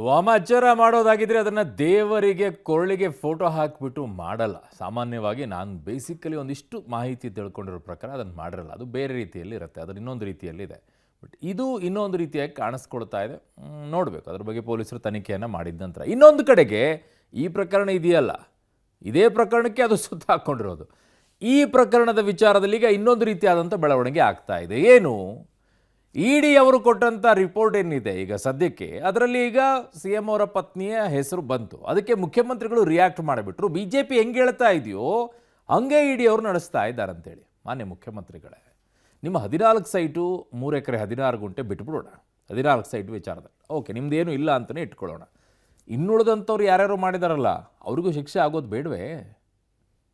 ವಾಮಾಚಾರ ಮಾಡೋದಾಗಿದ್ರೆ ಅದನ್ನು ದೇವರಿಗೆ ಕೊರಳಿಗೆ ಫೋಟೋ ಹಾಕಿಬಿಟ್ಟು ಮಾಡಲ್ಲ. ಸಾಮಾನ್ಯವಾಗಿ ನಾನು ಬೇಸಿಕಲಿ ಒಂದಿಷ್ಟು ಮಾಹಿತಿ ತಿಳ್ಕೊಂಡಿರೋ ಪ್ರಕಾರ ಅದನ್ನು ಮಾಡಿರಲ್ಲ. ಅದು ಬೇರೆ ರೀತಿಯಲ್ಲಿ ಇರುತ್ತೆ, ಅದು ಇನ್ನೊಂದು ರೀತಿಯಲ್ಲಿದೆ. ಬಟ್ ಇದು ಇನ್ನೊಂದು ರೀತಿಯಾಗಿ ಕಾಣಿಸ್ಕೊಳ್ತಾ ಇದೆ. ನೋಡಬೇಕು, ಅದ್ರ ಬಗ್ಗೆ ಪೊಲೀಸರು ತನಿಖೆಯನ್ನು ಮಾಡಿದ ನಂತರ. ಇನ್ನೊಂದು ಕಡೆಗೆ ಈ ಪ್ರಕರಣ ಇದೆಯಲ್ಲ, ಇದೇ ಪ್ರಕರಣಕ್ಕೆ ಅದು ಸುತ್ತ ಹಾಕ್ಕೊಂಡಿರೋದು. ಈ ಪ್ರಕರಣದ ವಿಚಾರದಲ್ಲಿ ಈಗ ಇನ್ನೊಂದು ರೀತಿಯಾದಂಥ ಬೆಳವಣಿಗೆ ಆಗ್ತಾ ಇದೆ. ಏನು? ಇಡಿ ಅವರು ಕೊಟ್ಟಂಥ ರಿಪೋರ್ಟ್ ಏನಿದೆ ಈಗ ಸದ್ಯಕ್ಕೆ, ಅದರಲ್ಲಿ ಈಗ ಸಿ ಎಂ ಅವರ ಪತ್ನಿಯ ಹೆಸರು ಬಂತು. ಅದಕ್ಕೆ ಮುಖ್ಯಮಂತ್ರಿಗಳು ರಿಯಾಕ್ಟ್ ಮಾಡಿಬಿಟ್ರು. ಬಿ ಜೆ ಪಿ ಹೆಂಗೆ ಹೇಳ್ತಾ ಇದೆಯೋ ಹಂಗೆ ಇಡಿ ಅವರು ನಡೆಸ್ತಾ ಇದ್ದಾರೆ ಅಂತೇಳಿ. ಮಾನ್ಯ ಮುಖ್ಯಮಂತ್ರಿಗಳೇ, ನಿಮ್ಮ 14 ಸೈಟು 3 ಎಕರೆ 16 ಗುಂಟೆ ಬಿಟ್ಬಿಡೋಣ. 14 ಸೈಟು ವಿಚಾರದಲ್ಲಿ ಓಕೆ, ನಿಮ್ದೇನು ಇಲ್ಲ ಅಂತಲೇ ಇಟ್ಕೊಳ್ಳೋಣ. ಇನ್ನುಳಿದಂಥವ್ರು ಯಾರ್ಯಾರು ಮಾಡಿದಾರಲ್ಲ ಅವ್ರಿಗೂ ಶಿಕ್ಷೆ ಆಗೋದು ಬೇಡವೇ?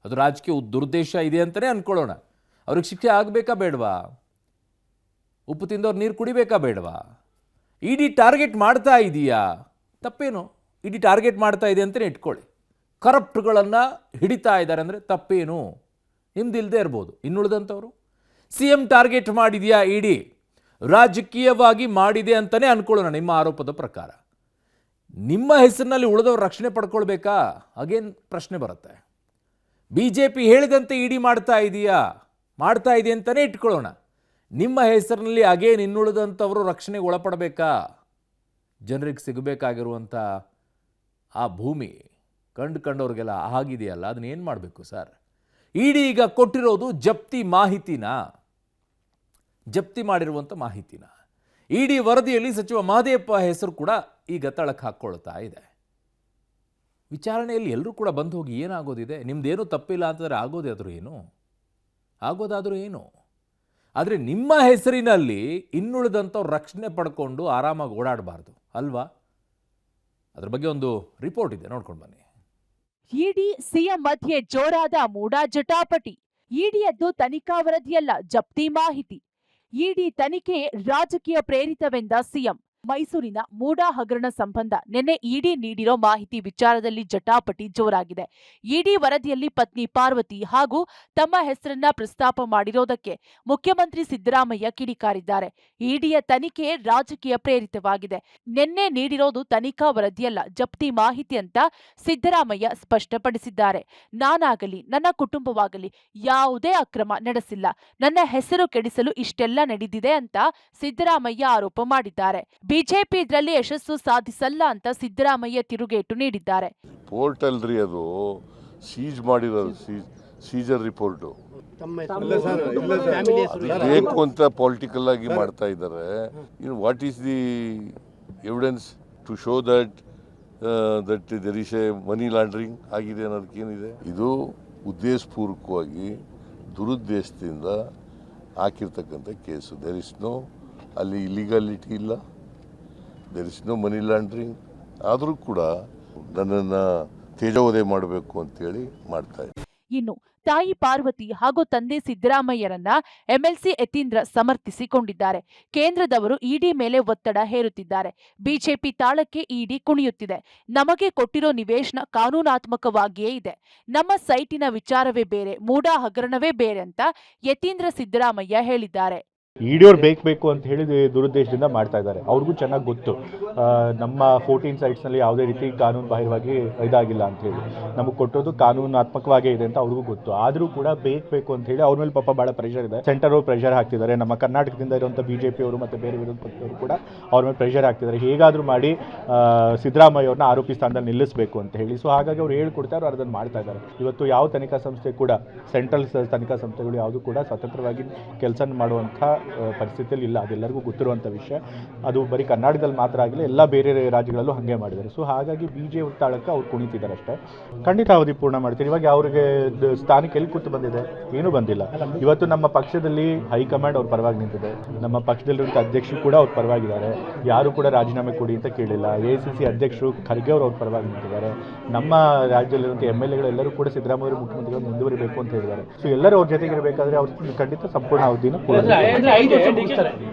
ಅದು ರಾಜಕೀಯ ದುರುದ್ದೇಶ ಇದೆ ಅಂತಲೇ ಅಂದ್ಕೊಳ್ಳೋಣ. ಅವ್ರಿಗೆ ಶಿಕ್ಷೆ ಆಗಬೇಕಾ ಬೇಡವಾ? ಉಪ್ಪು ತಿಂದವ್ರು ನೀರು ಕುಡಿಬೇಕಾ ಬೇಡವಾ? ಇಡಿ ಟಾರ್ಗೆಟ್ ಮಾಡ್ತಾ ಇದೆಯಾ? ತಪ್ಪೇನು? ಇಡಿ ಟಾರ್ಗೆಟ್ ಮಾಡ್ತಾ ಇದೆ ಅಂತಲೇ ಇಟ್ಕೊಳ್ಳಿ. ಕರಪ್ಟ್ಗಳನ್ನು ಹಿಡಿತಾ ಇದ್ದಾರೆ ಅಂದರೆ ತಪ್ಪೇನು? ನಿಮ್ದು ಇಲ್ಲದೆ ಇರ್ಬೋದು. ಇನ್ನುಳಿದಂಥವ್ರು ಸಿ ಎಂ ಟಾರ್ಗೆಟ್ ಮಾಡಿದೆಯಾ? ಇಡಿ ರಾಜಕೀಯವಾಗಿ ಮಾಡಿದೆ ಅಂತಲೇ ಅಂದ್ಕೊಳ್ಳೋಣ. ನಿಮ್ಮ ಆರೋಪದ ಪ್ರಕಾರ ನಿಮ್ಮ ಹೆಸರಿನಲ್ಲಿ ಉಳಿದವ್ರು ರಕ್ಷಣೆ ಪಡ್ಕೊಳ್ಬೇಕಾ? ಅಗೇನ್ ಪ್ರಶ್ನೆ ಬರುತ್ತೆ. ಬಿ ಜೆ ಪಿ ಹೇಳಿದಂತೆ ಇಡಿ ಮಾಡ್ತಾ ಇದೆಯಾ? ಮಾಡ್ತಾ ಇದೆ ಅಂತಲೇ ಇಟ್ಕೊಳ್ಳೋಣ. ನಿಮ್ಮ ಹೆಸರಿನಲ್ಲಿ ಅಗೇನ್ ಇನ್ನುಳಿದಂಥವರು ರಕ್ಷಣೆಗೆ ಒಳಪಡಬೇಕಾ? ಜನರಿಗೆ ಸಿಗಬೇಕಾಗಿರುವಂಥ ಆ ಭೂಮಿ ಕಂಡವ್ರಿಗೆಲ್ಲ ಆಗಿದೆಯಲ್ಲ, ಅದನ್ನ ಏನು ಮಾಡಬೇಕು ಸರ್? ಇಡಿ ಈಗ ಕೊಟ್ಟಿರೋದು ಜಪ್ತಿ ಮಾಹಿತಿನ, ಜಪ್ತಿ ಮಾಡಿರುವಂಥ ಮಾಹಿತಿನ. ಇಡಿ ವರದಿಯಲ್ಲಿ ಸಚಿವ ಮಹದೇವಪ್ಪ ಹೆಸರು ಕೂಡ ಈಗ ತಳಕ್ಕೆ ಹಾಕ್ಕೊಳ್ತಾ ಇದೆ. ವಿಚಾರಣೆಯಲ್ಲಿ ಎಲ್ಲರೂ ಕೂಡ ಬಂದು ಹೋಗಿ ಏನಾಗೋದಿದೆ? ನಿಮ್ದೇನೂ ತಪ್ಪಿಲ್ಲ ಅಂತಂದರೆ ಆಗೋದಾದರೂ ಏನು? ಆಗೋದಾದರೂ ಏನು? ಆದರೆ ನಿಮ್ಮ ಹೆಸರಿನಲ್ಲಿ ಇನ್ನುಳಿದಂಥವ್ರು ರಕ್ಷಣೆ ಪಡ್ಕೊಂಡು ಆರಾಮಾಗಿ ಓಡಾಡಬಾರ್ದು ಅಲ್ವಾ? ಅದ್ರ ಬಗ್ಗೆ ಒಂದು ರಿಪೋರ್ಟ್ ಇದೆ, ನೋಡ್ಕೊಂಡು ಬನ್ನಿ. ಇಡಿ ಸಿಎಂ ಮಧ್ಯೆ ಜೋರಾದ ಮೂಡಾ ಜಟಾಪಟಿ. ಇಡಿಯದ್ದು ತನಿಖಾ ವರದಿಯಲ್ಲ, ಜಪ್ತಿ ಮಾಹಿತಿ. ಇಡಿ ತನಿಖೆ ರಾಜಕೀಯ ಪ್ರೇರಿತವೆಂದ ಸಿಎಂ. ಮೈಸೂರಿನ ಮೂಡಾ ಹಗರಣ ಸಂಬಂಧ ನಿನ್ನೆ ಇಡಿ ನೀಡಿರೋ ಮಾಹಿತಿ ವಿಚಾರದಲ್ಲಿ ಜಟಾಪಟಿ ಜೋರಾಗಿದೆ. ಇಡಿ ವರದಿಯಲ್ಲಿ ಪತ್ನಿ ಪಾರ್ವತಿ ಹಾಗೂ ತಮ್ಮ ಹೆಸರನ್ನ ಪ್ರಸ್ತಾಪ ಮಾಡಿರೋದಕ್ಕೆ ಮುಖ್ಯಮಂತ್ರಿ ಸಿದ್ದರಾಮಯ್ಯ ಕಿಡಿಕಾರಿದ್ದಾರೆ. ಇಡಿಯ ತನಿಖೆ ರಾಜಕೀಯ ಪ್ರೇರಿತವಾಗಿದೆ. ನಿನ್ನೆ ನೀಡಿರೋದು ತನಿಖಾ ವರದಿಯಲ್ಲ, ಜಪ್ತಿ ಮಾಹಿತಿ ಅಂತ ಸಿದ್ದರಾಮಯ್ಯ ಸ್ಪಷ್ಟಪಡಿಸಿದ್ದಾರೆ. ನಾನಾಗಲಿ ನನ್ನ ಕುಟುಂಬವಾಗಲಿ ಯಾವುದೇ ಅಕ್ರಮ ನಡೆಸಿಲ್ಲ, ನನ್ನ ಹೆಸರು ಕೆಡಿಸಲು ಇಷ್ಟೆಲ್ಲ ನಡೆದಿದೆ ಅಂತ ಸಿದ್ದರಾಮಯ್ಯ ಆರೋಪ ಮಾಡಿದ್ದಾರೆ. ಬಿಜೆಪಿ ಇದರಲ್ಲಿ ಯಶಸ್ಸು ಸಾಧಿಸಲ್ಲ ಅಂತ ಸಿದ್ದರಾಮಯ್ಯ ತಿರುಗೇಟು ನೀಡಿದ್ದಾರೆ. ಪೋರ್ಟಲ್ ರೀ ಅದು ಸೀಜ್ ಮಾಡಿರೋದು, ಸೀಜರ್ ರಿಪೋರ್ಟ್ ಬೇಕು ಅಂತ ಪೊಲಿಟಿಕಲ್ ಆಗಿ ಮಾಡ್ತಾ ಇದ್ದಾರೆ. What is the evidence to show that there is a money laundering ಆಗಿದೆ ಅನ್ನೋದಕ್ಕೇನಿದೆ? ಇದು ಉದ್ದೇಶಪೂರ್ವಕವಾಗಿ ದುರುದ್ದೇಶದಿಂದ ಹಾಕಿರ್ತಕ್ಕಂಥ ಕೇಸು. ದೇರ್ ಇಸ್ ನೋ ಅಲ್ಲಿ ಇಲಿಗಾಲಿಟಿ ಇಲ್ಲ, there is no money laundering. ಆದರೂ ಕೂಡ ನನ್ನನ್ನು ತೇಜೋವಧೆ ಮಾಡಬೇಕು ಅಂತೇಳಿ ಮಾಡ್ತಾ ಇದ್ದಾರೆ. ಇನ್ನು ತಾಯಿ ಪಾರ್ವತಿ ಹಾಗೂ ತಂದೆ ಸಿದ್ದರಾಮಯ್ಯರನ್ನ ಎಂಎಲ್ಸಿ ಯತೀಂದ್ರ ಸಮರ್ಥಿಸಿಕೊಂಡಿದ್ದಾರೆ. ಕೇಂದ್ರದವರು ಇಡಿ ಮೇಲೆ ಒತ್ತಡ ಹೇರುತ್ತಿದ್ದಾರೆ. ಬಿಜೆಪಿ ತಾಳಕ್ಕೆ ಇಡಿ ಕುಣಿಯುತ್ತಿದೆ. ನಮಗೆ ಕೊಟ್ಟಿರೋ ನಿವೇಶನ ಕಾನೂನಾತ್ಮಕವಾಗಿಯೇ ಇದೆ, ನಮ್ಮ ಸೈಟಿನ ವಿಚಾರವೇ ಬೇರೆ, ಮೂಡಾ ಹಗರಣವೇ ಬೇರೆ ಅಂತ ಯತೀಂದ್ರ ಸಿದ್ದರಾಮಯ್ಯ ಹೇಳಿದ್ದಾರೆ. ಇಡಿಯವ್ರು ಬೇಕು ಅಂತ ಹೇಳಿ ದುರುದ್ದೇಶದಿಂದ ಮಾಡ್ತಾ ಇದ್ದಾರೆ. ಅವ್ರಿಗೂ ಚೆನ್ನಾಗಿ ಗೊತ್ತು ನಮ್ಮ 14 ಸೈಟ್ಸ್ನಲ್ಲಿ ಯಾವುದೇ ರೀತಿ ಕಾನೂನು ಬಾಹಿರವಾಗಿ ಇದಾಗಿಲ್ಲ ಅಂತ ಹೇಳಿ, ನಮಗೆ ಕೊಟ್ಟೋದು ಕಾನೂನಾತ್ಮಕವಾಗೇ ಇದೆ ಅಂತ ಅವ್ರಿಗೂ ಗೊತ್ತು. ಆದರೂ ಕೂಡ ಬೇಕು ಅಂತ ಹೇಳಿ ಅವ್ರ ಮೇಲೆ ಪಾಪ ಭಾಳ ಪ್ರೆಷರ್ ಇದೆ. ಸೆಂಟರ್ ಅವರು ಪ್ರೆಷರ್ ಹಾಕ್ತಿದ್ದಾರೆ. ನಮ್ಮ ಕರ್ನಾಟಕದಿಂದ ಇರುವಂಥ ಬಿಜೆಪಿ ಅವರು ಮತ್ತು ಬೇರೆ ವಿರೋಧ ಪಕ್ಷದವರು ಕೂಡ ಅವ್ರ ಮೇಲೆ ಪ್ರೆಷರ್ ಹಾಕ್ತಿದ್ದಾರೆ. ಹೇಗಾದರೂ ಮಾಡಿ ಸಿದ್ದರಾಮಯ್ಯ ಅವ್ರನ್ನ ಆರೋಪಿ ಸ್ಥಾನದಲ್ಲಿ ನಿಲ್ಲಿಸಬೇಕು ಅಂತ ಹೇಳಿ. ಸೊ ಹಾಗಾಗಿ ಅವ್ರು ಹೇಳ್ಕೊಡ್ತಾರೆ, ಅವ್ರು ಅದನ್ನು ಮಾಡ್ತಾ ಇದ್ದಾರೆ. ಇವತ್ತು ಯಾವ ತನಿಖಾ ಸಂಸ್ಥೆ ಕೂಡ, ಸೆಂಟ್ರಲ್ ತನಿಖಾ ಸಂಸ್ಥೆಗಳು ಯಾವುದು ಕೂಡ ಸ್ವತಂತ್ರವಾಗಿ ಕೆಲಸ ಮಾಡುವಂಥ ಪರಿಸ್ಥಿತಿಯಲ್ಲಿ ಇಲ್ಲ. ಅದೆಲ್ಲರಿಗೂ ಗೊತ್ತಿರುವಂಥ ವಿಷಯ. ಅದು ಬರೀ ಕರ್ನಾಟಕದಲ್ಲಿ ಮಾತ್ರ ಆಗಿಲ್ಲ, ಎಲ್ಲ ಬೇರೆ ರಾಜ್ಯಗಳಲ್ಲೂ ಹಾಗೆ ಮಾಡಿದ್ದಾರೆ. ಸೊ ಹಾಗಾಗಿ ಬಿಜೆಪಿ ತಾಳಕ್ಕೆ ಅವ್ರು ಕುಣಿತಿದ್ದಾರೆ ಅಷ್ಟೇ. ಖಂಡಿತ ಅವಧಿ ಪೂರ್ಣ ಮಾಡ್ತೀನಿ. ಇವಾಗ ಅವ್ರಿಗೆ ಸ್ಥಾನಕ್ಕೆ ಎಲ್ಲಿ ಕೂತು ಬಂದಿದೆ? ಏನೂ ಬಂದಿಲ್ಲ. ಇವತ್ತು ನಮ್ಮ ಪಕ್ಷದಲ್ಲಿ ಹೈಕಮಾಂಡ್ ಅವ್ರ ಪರವಾಗಿ ನಿಂತಿದೆ. ನಮ್ಮ ಪಕ್ಷದಲ್ಲಿರುವಂಥ ಅಧ್ಯಕ್ಷರು ಕೂಡ ಅವ್ರ ಪರವಾಗಿದ್ದಾರೆ. ಯಾರು ಕೂಡ ರಾಜೀನಾಮೆ ಕೊಡಿ ಅಂತ ಕೇಳಿಲ್ಲ. ACC ಅಧ್ಯಕ್ಷರು ಖರ್ಗೆ ಅವ್ರ ಪರವಾಗಿ ನಿಂತಿದ್ದಾರೆ. ನಮ್ಮ ರಾಜ್ಯದಲ್ಲಿರುವಂಥ MLA ಎಲ್ಲರೂ ಕೂಡ ಸಿದ್ದರಾಮಯ್ಯ ಮುಖ್ಯಮಂತ್ರಿಗಳು ಮುಂದುವರಿಬೇಕು ಅಂತ ಹೇಳಿದ್ದಾರೆ. ಸೊ ಎಲ್ಲರೂ ಅವ್ರ ಜೊತೆಗೆ ಇರಬೇಕಾದ್ರೆ ಅವ್ರು ಖಂಡಿತ ಸಂಪೂರ್ಣ ಅವಧಿನ ಪೂರ್ಣ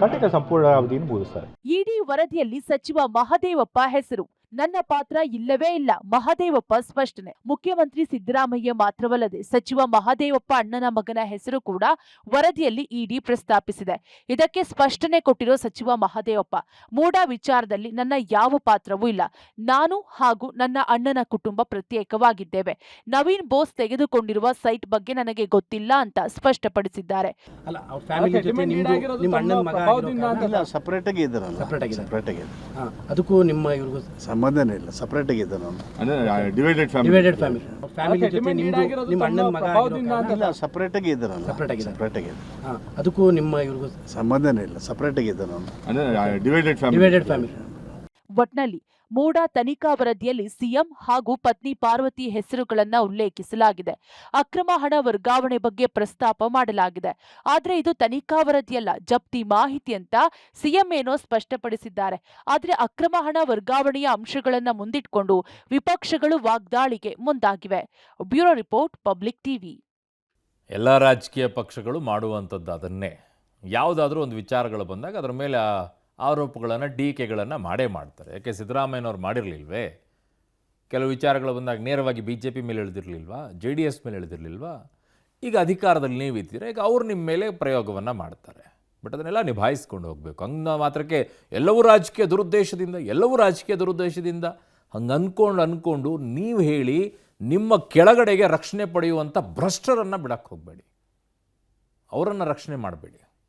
ಖಂಡಿತ ಸಂಪೂರ್ಣ ಅವಧಿಯನ್ನು ಮುಗಿಸ್ತಾರೆ. ಇಡಿ ವರದಿಯಲ್ಲಿ ಸಚಿವ ಮಹದೇವಪ್ಪ ಹೆಸರು ನನ್ನ ಪಾತ್ರ ಇಲ್ಲವೇ ಇಲ್ಲ, ಮಹದೇವಪ್ಪ ಸ್ಪಷ್ಟನೆ. ಮುಖ್ಯಮಂತ್ರಿ ಸಿದ್ದರಾಮಯ್ಯ ಮಾತ್ರವಲ್ಲದೆ ಸಚಿವ ಮಹದೇವಪ್ಪ ಅಣ್ಣನ ಮಗನ ಹೆಸರು ಕೂಡ ವರದಿಯಲ್ಲಿ ಇಡಿ ಪ್ರಸ್ತಾಪಿಸಿದೆ. ಇದಕ್ಕೆ ಸ್ಪಷ್ಟನೆ ಕೊಟ್ಟಿರೋ ಸಚಿವ ಮಹದೇವಪ್ಪ, ಮೂಡಾ ವಿಚಾರದಲ್ಲಿ ನನ್ನ ಯಾವ ಪಾತ್ರವೂ ಇಲ್ಲ, ನಾನು ಹಾಗೂ ನನ್ನ ಅಣ್ಣನ ಕುಟುಂಬ ಪ್ರತ್ಯೇಕವಾಗಿದ್ದೇವೆ. ನವೀನ್ ಬೋಸ್ ತೆಗೆದುಕೊಂಡಿರುವ ಸೈಟ್ ಬಗ್ಗೆ ನನಗೆ ಗೊತ್ತಿಲ್ಲ ಅಂತ ಸ್ಪಷ್ಟಪಡಿಸಿದ್ದಾರೆ. ಅಲ್ಲ ಅವ್ರ ಫ್ಯಾಮಿಲಿ ಜೊತೆ ನಿಮ್ಮ ಅಣ್ಣನ ಮಗ ಇಲ್ಲ, ಸಪ್ರೇಟ್ ಆಗಿ ಇದ್ದಾರಲ್ಲ, ಸಪ್ರೇಟ್ ಆಗಿ ಅದಕ್ಕೂ ನಿಮ್ಮ ಇವ್ರಿಗೂ ಸಂಬಂಧನೇ ಇಲ್ಲ, ಸಪ್ರೇಟ್ ಆಗಿ ಇದ್ದಾರೆ. ಡಿವೈಡೆಡ್ ಫ್ಯಾಮಿಲಿ ಫ್ಯಾಮಿಲಿ ಜೊತೆ ನಿಮ್ಮ ಅಣ್ಣನ ಮಗ ಇಲ್ಲ, ಸಪ್ರೇಟ್ ಆಗಿ ಇದ್ದಾರಲ್ಲ, ಸಪ್ರೇಟ್ ಆಗಿ ಅದಕ್ಕೂ ನಿಮ್ಮ ಇವ್ರಿಗೂ ಸಂಬಂಧನೇ ಇಲ್ಲ, ಸಪ್ರೇಟ್ ಆಗಿ ಇದ್ದಾರೆ. Divided family. ಒಟ್ನಲ್ಲಿ ಮೂಡಾ ತನಿಖಾ ವರದಿಯಲ್ಲಿ ಸಿಎಂ ಹಾಗೂ ಪತ್ನಿ ಪಾರ್ವತಿ ಹೆಸರುಗಳನ್ನ ಉಲ್ಲೇಖಿಸಲಾಗಿದೆ. ಅಕ್ರಮ ಹಣ ವರ್ಗಾವಣೆ ಬಗ್ಗೆ ಪ್ರಸ್ತಾಪ ಮಾಡಲಾಗಿದೆ. ಆದ್ರೆ ಇದು ತನಿಖಾ ವರದಿಯಲ್ಲ, ಜಪ್ತಿ ಮಾಹಿತಿ ಅಂತ ಸಿಎಂ ಏನೋ ಸ್ಪಷ್ಟಪಡಿಸಿದ್ದಾರೆ. ಆದ್ರೆ ಅಕ್ರಮ ಹಣ ವರ್ಗಾವಣೆಯ ಅಂಶಗಳನ್ನ ಮುಂದಿಟ್ಕೊಂಡು ವಿಪಕ್ಷಗಳು ವಾಗ್ದಾಳಿಗೆ ಮುಂದಾಗಿವೆ. Bureau report, public TV. ಎಲ್ಲ ರಾಜಕೀಯ ಪಕ್ಷಗಳು ಮಾಡುವಂಥದ್ದು ಅದನ್ನೇ. ಯಾವುದಾದ್ರೂ ಒಂದು ವಿಚಾರಗಳು ಬಂದಾಗ ಅದರ ಮೇಲೆ ಆರೋಪಗಳನ್ನು, ಟೀಕೆಗಳನ್ನು ಮಾಡೇ ಮಾಡ್ತಾರೆ. ಯಾಕೆ ಸಿದ್ದರಾಮಯ್ಯನವ್ರು ಮಾಡಿರಲಿಲ್ವೇ? ಕೆಲವು ವಿಚಾರಗಳು ಬಂದಾಗ ನೇರವಾಗಿ BJP ಮೇಲೆ ಎಳೆದಿರಲಿಲ್ವಾ, JDS ಮೇಲೆ ಎಳೆದಿರಲಿಲ್ವಾ? ಈಗ ಅಧಿಕಾರದಲ್ಲಿ ನೀವಿದ್ದೀರಾ, ಈಗ ಅವ್ರು ನಿಮ್ಮ ಮೇಲೆ ಪ್ರಯೋಗವನ್ನು ಮಾಡ್ತಾರೆ. ಬಟ್ ಅದನ್ನೆಲ್ಲ ನಿಭಾಯಿಸ್ಕೊಂಡು ಹೋಗಬೇಕು. ಹಂಗೆ ಮಾತ್ರಕ್ಕೆ ಎಲ್ಲವೂ ರಾಜಕೀಯ ದುರುದ್ದೇಶದಿಂದ ಹಂಗೆ ಅಂದ್ಕೊಂಡು ನೀವು ಹೇಳಿ ನಿಮ್ಮ ಕೆಳಗಡೆಗೆ ರಕ್ಷಣೆ ಪಡೆಯುವಂಥ ಭ್ರಷ್ಟರನ್ನು ಬಿಡಕ್ಕೆ ಹೋಗಬೇಡಿ, ಅವರನ್ನು ರಕ್ಷಣೆ ಮಾಡಬೇಡಿ.